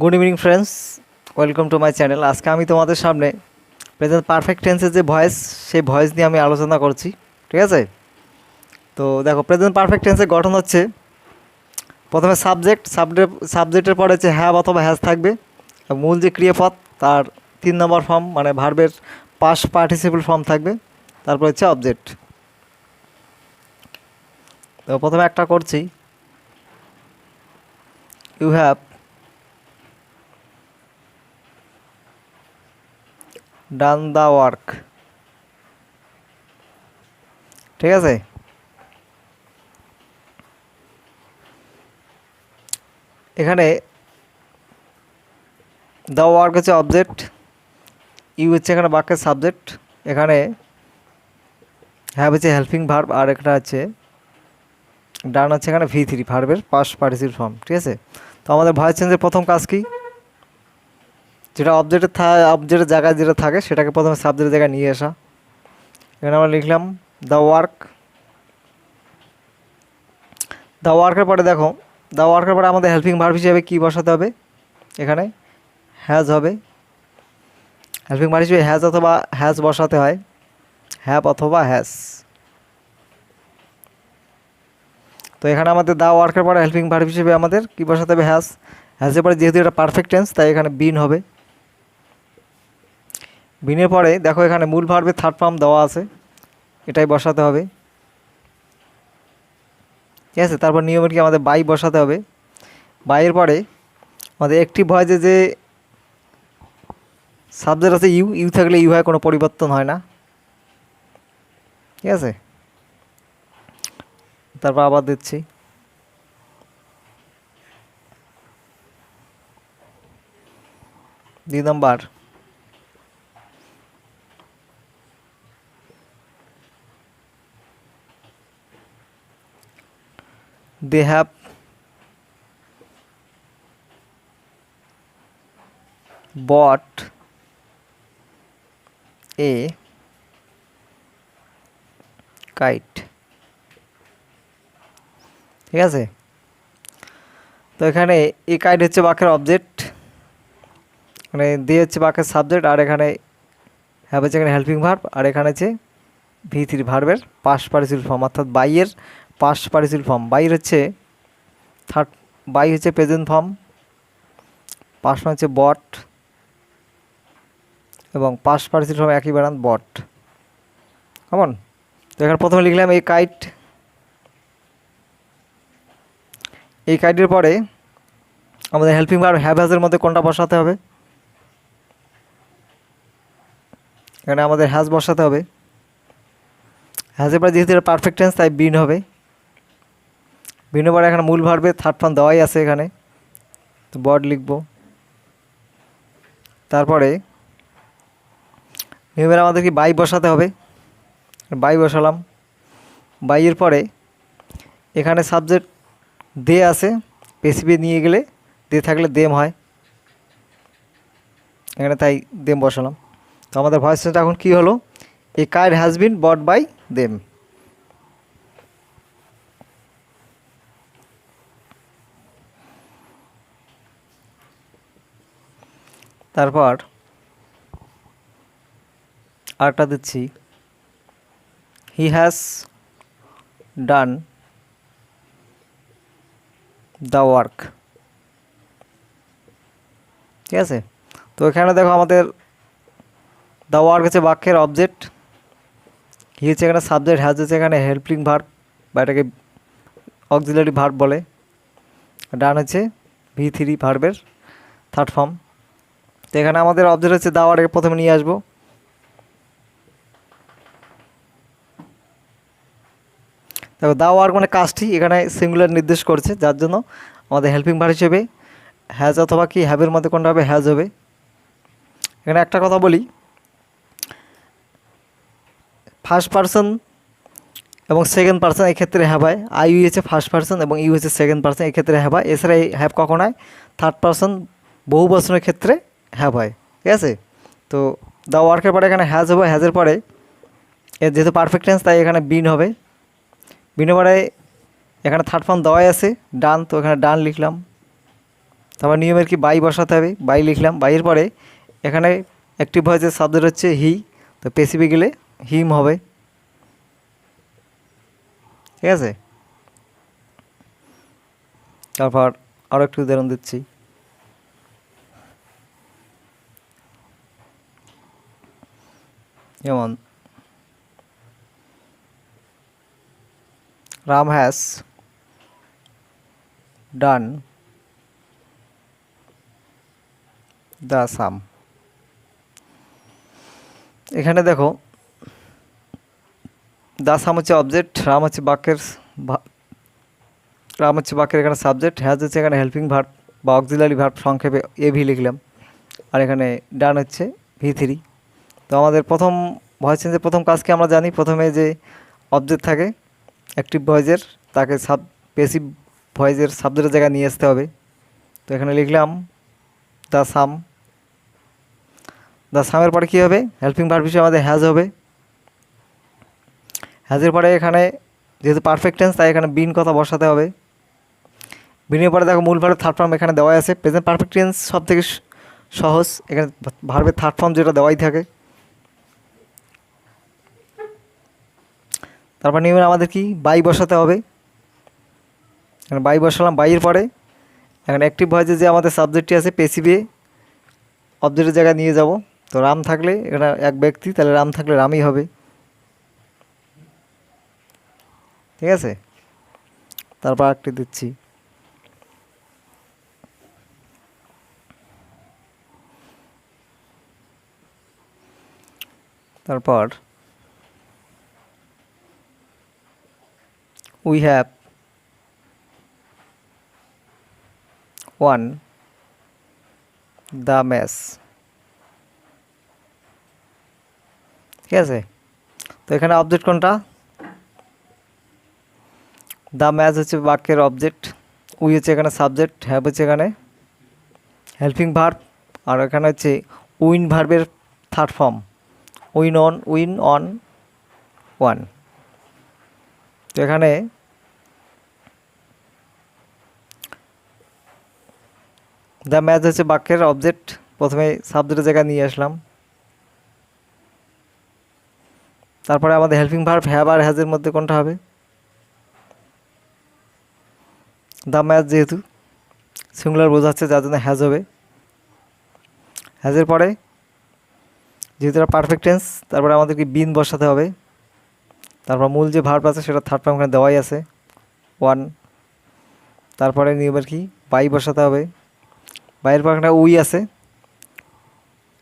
Good evening friends, welcome to my channel. আজকে আমি তোমাদের সামনে প্রেজেন্ট পারফেক্ট টেন্সের যে ভয়েস, সেই ভয়েস নিয়ে আমি আলোচনা করছি। ঠিক আছে? তো দেখো, প্রেজেন্ট পারফেক্ট টেন্সের গঠন হচ্ছে প্রথমে সাবজেক্টের পরে হচ্ছে হ্যাভ অথবা হ্যাজ থাকবে। মূল যে ক্রিয়াপদ তার 3 নম্বর ফর্ম মানে ভার্বের পাস্ট পার্টিসিপল ফর্ম থাকবে। তারপর হচ্ছে অবজেক্ট। তো প্রথমে একটা করছি, you have done the work. ঠিক আছে? এখানে দ্য ওয়ার্ক হচ্ছে অবজেক্ট, ইউ হচ্ছে এখানে বাক্যের সাবজেক্ট, এখানে হ্যাভ হচ্ছে হেল্পিং ভার্ব, আর একটা আছে ডান হচ্ছে এখানে V3 ভার্বের পাস্ট পার্টিসিপল ফর্ম। ঠিক আছে? তো আমাদের ভয়েস চেঞ্জের প্রথম কাজ কি, যেটা অবজেক্টের জায়গায় যেটা থাকে সেটাকে প্রথমে সাবজেক্টের জায়গায় নিয়ে আসা। এখানে আমরা লিখলাম দ্য ওয়ার্ক। দ্য ওয়ার্কের পরে দেখো, দ্য ওয়ার্কের পরে আমাদের হেল্পিং ভার্ব হিসেবে কী বসাতে হবে, এখানে হ্যাজ হবে। হেল্পিং ভার্ব হিসেবে হ্যাজ অথবা হ্যাজ বসাতে হয়, হ্যাভ অথবা হ্যাজ। তো এখানে আমাদের দ্য ওয়ার্কের পরে হেল্পিং ভার্ব হিসেবে আমাদের কী বসাতে হবে, হ্যাজ। হ্যাজের পরে যেহেতু এটা পারফেক্ট টেন্স তাই এখানে বিন হবে। বিনের পরে দেখো এখানে মূল ভার্বের থার্ড ফর্ম দেওয়া আছে, এটাই বসাতে হবে। ঠিক আছে? তারপর নিয়মের কি আমাদের বাই বসাতে হবে। বাইয়ের পরে আমাদের অ্যাক্টিভ ভয়েসে যে সাবজেক্ট আছে ইউ, ইউ থাকলে ইউ হয়, কোনো পরিবর্তন হয় না। ঠিক আছে? তারপর আবার দিচ্ছি, দুই নম্বর, they have bought a kite। ঠিক আছে? তো এখানে এ কাইট হচ্ছে বাক্যের অবজেক্ট, মানে দে হচ্ছে বাক্যের সাবজেক্ট, আর এখানে হ্যাভ হচ্ছে এখানে হেল্পিং ভার্ব, আর এখানে হচ্ছে V3 ভার্বের পাস্ট পার্টিসিপল ফর্ম, অর্থাৎ বাইয়ের পাস্ট পার্টিসিপল ফর্ম। বাইয়ের হচ্ছে বাই হচ্ছে প্রেজেন্ট ফর্ম, পাস্ট হচ্ছে বট, এবং পাস্ট পার্টিসিপল ফর্ম একই বানান বট। কেমন? তো এখানে প্রথমে লিখলাম এই কাইট। এই কাইটের পরে আমাদের হেল্পিং ভার্ব হ্যাভ হ্যাজের মধ্যে কোনটা বসাতে হবে, এখানে আমাদের হ্যাজ বসাতে হবে। হ্যাজের পরে যেহেতু এটা পারফেক্ট টেন্স তাই বিন হবে। বিনের পরে এখানে মূল ভার্বে থার্ড ফর্ম দেওয়াই আছে এখানে, তো বড লিখব। তারপরে নিয়মের আমাদের কি বাই বসাতে হবে, বাই বসালাম। বাইয়ের পরে এখানে সাবজেক্ট দে আছে, পেসিভে নিয়ে গেলে দে থাকলে দেম হয়, এখানে তাই দেম বসালাম। তো আমাদের ভয়েস চেঞ্জটা এখন কী হলো, a kite has been bought by them. তারপর আরেকটা দিচ্ছি, he has done the work. ঠিক আছে? তো এখানে দেখো আমাদের দ্য ওয়ার্ক হচ্ছে বাক্যের অবজেক্ট, হি হচ্ছে এখানে সাবজেক্ট, হ্যাজ হচ্ছে এখানে হেল্পিং ভার্ব বা এটাকে অক্সিলারি ভার্ব বলে, ডান হচ্ছে V3 ভার্বের থার্ড ফর্ম। তো এখানে আমাদের অবজেক্ট হচ্ছে দ্য ওয়ার্ককে প্রথমে নিয়ে আসবো। দেখো দ্য ওয়ার্ক মানে কাজটি এখানে সিঙ্গুলার নির্দেশ করছে, যার জন্য আমাদের হেল্পিং ভার্ব হিসেবে হ্যাজ অথবা কি হ্যাভের মধ্যে কোনটা হবে, হ্যাজ হবে। এখানে একটা কথা বলি, ফার্স্ট পারসন এবং সেকেন্ড পারসন এক্ষেত্রে হ্যাভ হয়। আই ইউ হচ্ছে ফার্স্ট পারসন এবং ইউ হচ্ছে সেকেন্ড পারসন, এক্ষেত্রে হ্যাভ হয়। এছাড়া এই হ্যাভ কখন হয়, থার্ড পারসন বহু বচনের ক্ষেত্রে হ্যাভ হয়। ঠিক আছে? তো দ্য ওয়ার্কের পরে এখানে হ্যাজ হবে, হ্যাজের পরে এর যেহেতু পারফেক্ট টেন্স তাই এখানে বিন হবে। বিনের পরে এখানে থার্ড ফর্ম দেওয়াই আছে ডান, তো এখানে ডান লিখলাম। তারপর নিয়মের কি বাই বসাতে হবে, বাই লিখলাম। বাইয়ের পরে এখানে অ্যাক্টিভ ভয়েসের সাবজেক্ট হচ্ছে হি, তো পেসিভে গেলে হিম হবে। ঠিক আছে, তারপর আরও একটু উদাহরণ দিচ্ছি। যেমন রাম হ্যাজ ডান দ্য সাম। এখানে দেখো দ্য সাম হচ্ছে অবজেক্ট, রাম হচ্ছে বাক্যের এখানে সাবজেক্ট, হ্যাজ হচ্ছে এখানে হেল্পিং ভার্ব বা অক্সিলারি ভার্ব, সংক্ষেপে এভি লিখলাম। আর এখানে ডান হচ্ছে V3। তো আমাদের প্রথম ভয়েস চেঞ্জের প্রথম কাজকে আমরা জানি, প্রথমে যে অবজেক্ট থাকে অ্যাক্টিভ ভয়েসের, তাকে পেসিভ ভয়েসের সাবজেক্টের জায়গায় নিয়ে আসতে হবে। তো এখানে লিখলাম দ্য সাম। দ্য সামের পরে কী হবে, হেল্পিং ভার্ব হিসেবে আমাদের হ্যাজ হবে। হ্যাজের পরে এখানে যেহেতু পারফেক্ট টেন্স, তাই এখানে বিন কথা বসাতে হবে। বিনের পরে দেখো মূল ভার্বের থার্ড ফর্ম এখানে দেওয়াই আছে। প্রেজেন্ট পারফেক্ট টেন্স সব থেকে সহজ, এখানে ভার্বের থার্ড ফর্ম যেটা দেওয়াই থাকে। তারপর নিয়মে আমাদের কি বাই বসাতে হবে। এখানে বাই বসালাম। বাইয়ের পরে এখানে অ্যাক্টিভ ভয়েসে যে আমাদের সাবজেক্টটি আছে পেসিভে অবজেক্টের জায়গায় নিয়ে যাব। তো রাম থাকলে এখানে এক ব্যক্তি, তাহলে রাম থাকলে রামই হবে। ঠিক আছে, তারপর একটি দিচ্ছি। তারপর we have one the match. ঠিক আছে, তো এখানে অবজেক্ট কোনটা, দ্য ম্যাচ হচ্ছে বাক্যের অবজেক্ট, উই হচ্ছে এখানে সাবজেক্ট, হ্যাভ হচ্ছে এখানে হেল্পিং ভার্ব, আর এখানে হচ্ছে উইন ভার্বের third form win on one. তো এখানে দ্য ম্যাচ হচ্ছে বাক্যের অবজেক্ট, প্রথমে সাবজেক্টের জায়গায় নিয়ে আসলাম। তারপরে আমাদের হেল্পিং ভার্ব হ্যাভ আর হ্যাজের মধ্যে কোনটা হবে, দ্য ম্যাচ যেহেতু সিঙ্গুলার বোঝাচ্ছে যার জন্য হ্যাজ হবে। হ্যাজের পরে যেহেতু এটা পারফেক্ট টেন্স, তারপরে আমাদেরকে বিন বসাতে হবে। তারপর মূল যে ভার্ব আছে সেটা থার্ড ফর্ম এখানে দেওয়াই আছে ওয়ান। তারপরে নিয়মের কি বাই বসাতে হবে। বাইয়ের পর এখানে উই আছে,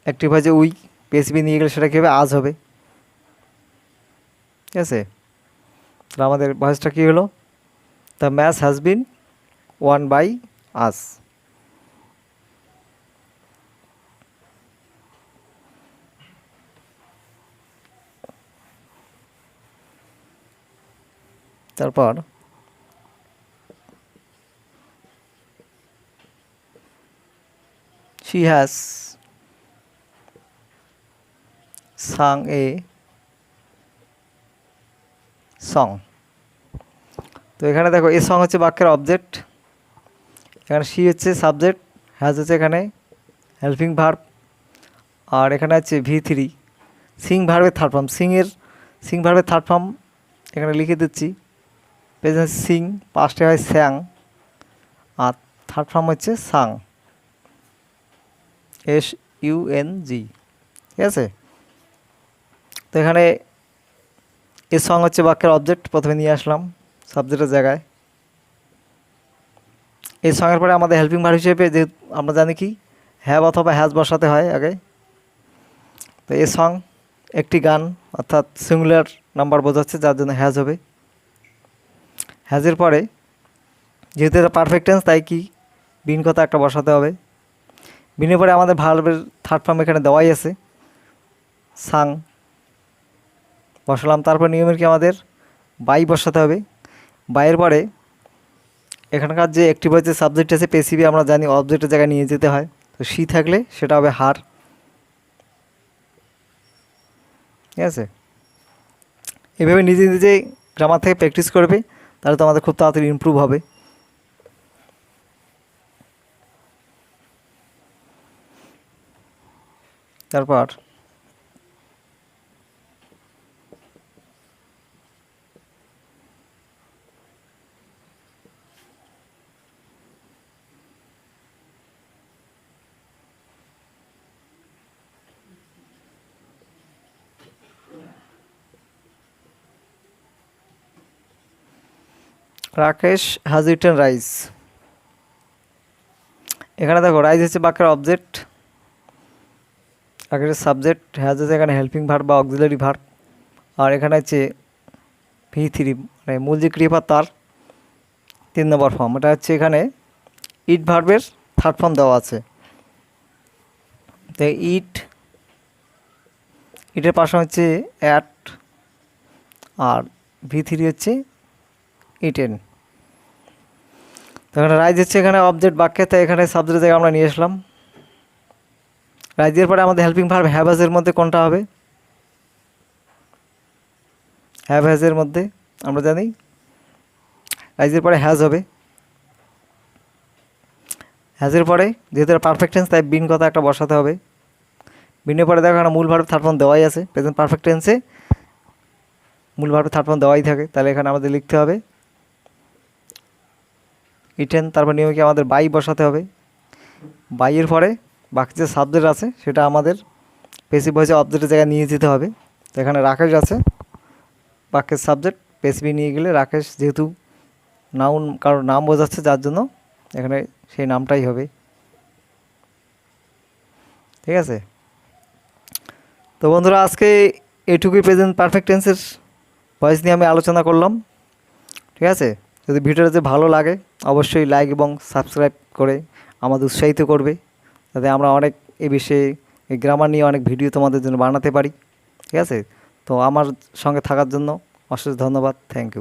অ্যাক্টিভ হয়েছে উই, পেসিভি নিয়ে গেলে সেটা কী হবে, আজ হবে। ঠিক আছে, তাহলে আমাদের ভয়েসটা কী হলো, the match has been won by us. তারপর she has sung a song। তো এখানে দেখো এ সং হচ্ছে বাক্যের অবজেক্ট, এখানে she হচ্ছে সাবজেক্ট, হ্যাজ হচ্ছে এখানে হেল্পিং ভার্ব, আর এখানে হচ্ছে V3 সিং ভার্বের থার্ড ফর্ম। সিং ভার্বের থার্ড ফর্ম এখানে লিখে দিচ্ছি। প্রেজেন্ট সিং, পাস্টে হয় স্যাং, আর থার্ড ফর্ম হচ্ছে সাং, SUNG। ঠিক আছে, তো এখানে এ সং হচ্ছে বাক্যের অবজেক্ট, প্রথমে নিয়ে আসলাম সাবজেক্টের জায়গায়। এই সঙের পরে আমাদের হেল্পিং ভার্ব হিসেবে যে আমরা জানি কি হ্যাভ অথবা হ্যাজ বসাতে হয় আগে। তো এ সং একটি গান, অর্থাৎ সিঙ্গুলার নাম্বার বোঝাচ্ছে যার জন্য হ্যাজ হবে। হ্যাজের পরে যেহেতু এটা পারফেক্ট টেন্স, তাই কি বিন কথা একটা বসাতে হবে। বিনের পরে আমাদের ভার্বের থার্ড ফর্ম এখানে দেওয়াই আছে সাং, বসালাম। তারপর নিয়মের কি আমাদের বাই বসাতে হবে। বাইয়ের পরে এখানকার যে অ্যাক্টিভ হয়েছে সাবজেক্ট আছে পেসিভি আমরা জানি অবজেক্টের জায়গায় নিয়ে যেতে হয়, তো সি থাকলে সেটা হবে হার। ঠিক আছে, এভাবে নিজে নিজে গ্রামার থেকে প্র্যাকটিস করবে, তাহলে তো আমাদের খুব তাড়াতাড়ি ইমপ্রুভ হবে। তারপর রাকেশ হ্যাজ রিটেন রাইস। এখানে দেখো রাইজ হচ্ছে বাক্যের অবজেক্ট, রাকেশের সাবজেক্ট, হ্যাজ হচ্ছে এখানে হেল্পিং ভার্ব বা অক্সিলারি ভার্ব, আর এখানে হচ্ছে V3 মানে মূল যে ক্রিয়াপদ তার 3 নম্বর ফর্ম। এটা হচ্ছে এখানে ইট ভার্বের থার্ড ফর্ম দেওয়া আছে। তো ইটের পাশে হচ্ছে অ্যাট, আর V3 হচ্ছে ইটেন। তো এখানে রাইজ হচ্ছে এখানে অবজেক্ট বাক্যে, তাই এখানে সাবজেক্টের জায়গায় আমরা নিয়ে আসলাম। রাইজের পরে আমাদের হেল্পিং ভার্ব হ্যাভাজের মধ্যে কোনটা হবে? হ্যাভেজের মধ্যে আমরা জানি রাইজের পরে হ্যাজ হবে। হ্যাজের পরে যেহেতু পারফেক্ট টেন্স তাই বিন কথা একটা বসাতে হবে। বিনের পরে দেখো এখানে মূল ভার্ব থার্ড ফর্ম দেওয়াই আছে। প্রেজেন্ট পারফেক্ট টেন্সে মূল ভার্ব থার্ড ফর্ম দেওয়াই থাকে, তাহলে এখানে আমাদের লিখতে হবে ইটেন। তারপর নিয়মে কি আমাদের বাই বসাতে হবে। বাইয়ের পরে বাকি যে সাবজেক্ট আছে সেটা আমাদের পেসিভ ভয়েসে অবজেক্টের জায়গায় নিয়ে যেতে হবে। তো এখানে রাকেশ আছে বাক্যের সাবজেক্ট, পেসিভে নিয়ে গেলে রাকেশ যেহেতু নাউন কারোর নাম বোঝাচ্ছে যার জন্য এখানে সেই নামটাই হবে। ঠিক আছে, তো বন্ধুরা আজকে এটুকুই প্রেজেন্ট পারফেক্ট টেন্সের ভয়েস নিয়ে আমি আলোচনা করলাম। ঠিক আছে, যদি ভিডিওটা যে ভালো লাগে অবশ্যই লাইক এবং সাবস্ক্রাইব করে আমাদের উৎসাহিত করবে, যাতে আমরা অনেক এই বিষয়ে এই গ্রামার নিয়ে অনেক ভিডিও তোমাদের জন্য বানাতে পারি। ঠিক আছে, তো আমার সঙ্গে থাকার জন্য অশেষ ধন্যবাদ, থ্যাংক ইউ।